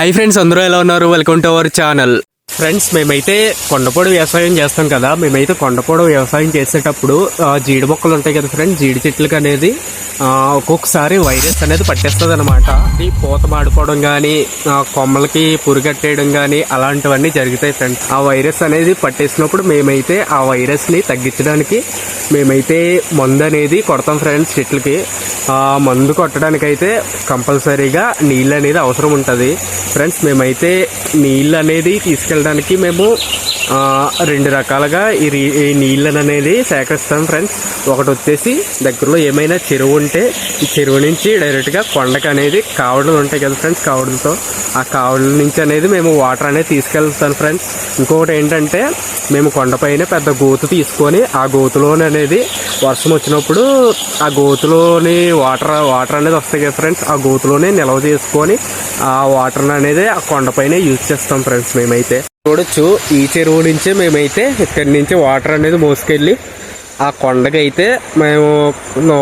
Hi friends, అందరూ ఎలా ఉన్నారు? Welcome to our channel. Friends, మేమైతే కొండపోడు వ్యవసాయం చేస్తాం కదా. మేమైతే కొండపోడు వ్యవసాయం చేసేటప్పుడు జీడి మొక్కలు ఉంటాయి కదా ఫ్రెండ్స్, జీడి చెట్లకు అనేది ఒక్కొక్కసారి వైరస్ అనేది పట్టేస్తుంది అనమాట. అది పూత మాడిపోవడం కానీ, కొమ్మలకి పురుగట్టేయడం కానీ అలాంటివన్నీ జరుగుతాయి ఫ్రెండ్స్. ఆ వైరస్ అనేది పట్టేసినప్పుడు మేమైతే ఆ వైరస్ని తగ్గించడానికి మేమైతే మందు అనేది కొడతాం ఫ్రెండ్స్ చెట్లకి. మందు కొట్టడానికైతే కంపల్సరీగా నీళ్ళు అనేది అవసరం ఉంటుంది ఫ్రెండ్స్. మేమైతే నీళ్ళు అనేది తీసుకెళ్ళడానికి మేము రెండు రకాలుగా ఈ నీళ్ళని అనేది సేకరిస్తాం ఫ్రెండ్స్. ఒకటి వచ్చేసి దగ్గరలో ఏమైనా చెరువు ఉంటే ఈ చెరువు నుంచి డైరెక్ట్గా కొండకు అనేది కావడలు ఉంటాయి కదా ఫ్రెండ్స్, కావడలతో ఆ కావడల నుంచి అనేది మేము వాటర్ అనేది తీసుకెళ్తాం ఫ్రెండ్స్. ఇంకొకటి ఏంటంటే మేము కొండపైన పెద్ద గోతు తీసుకొని ఆ గోతులోని అనేది వర్షం వచ్చినప్పుడు ఆ గోతులోని వాటర్ అనేది వస్తాయి కదా ఫ్రెండ్స్, ఆ గోతులోనే నిల్వ చేసుకొని ఆ వాటర్ అనేది ఆ కొండపైన యూజ్ చేస్తాం ఫ్రెండ్స్. మేమైతే చూడొచ్చు, ఈ చెరువు నుంచే మేమైతే ఇక్కడి నుంచి వాటర్ అనేది మోసుకెళ్ళి ఆ కొండకి అయితే మేము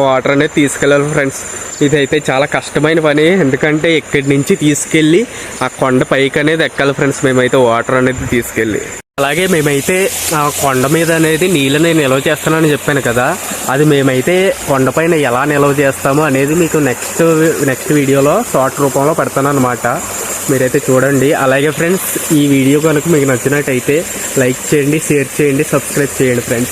వాటర్ అనేది తీసుకెళ్ళాలి ఫ్రెండ్స్. ఇదైతే చాలా కష్టమైన పని, ఎందుకంటే ఇక్కడి నుంచి తీసుకెళ్ళి ఆ కొండ పైకి అనేది ఎక్కాలి ఫ్రెండ్స్. మేమైతే వాటర్ అనేది తీసుకెళ్ళి అలాగే మేమైతే ఆ కొండ మీద అనేది నీళ్ళని నిల్వ చేస్తానని చెప్పాను కదా, అది మేమైతే కొండపైన ఎలా నిల్వ చేస్తామో అనేది మీకు నెక్స్ట్ వీడియోలో షార్ట్ రూపంలో పెడతాను అనమాట. మీరైతే చూడండి. అలాగే ఫ్రెండ్స్, ఈ వీడియో కనుక మీకు నచ్చినట్టయితే లైక్ చేయండి, షేర్ చేయండి, సబ్స్క్రైబ్ చేయండి ఫ్రెండ్స్.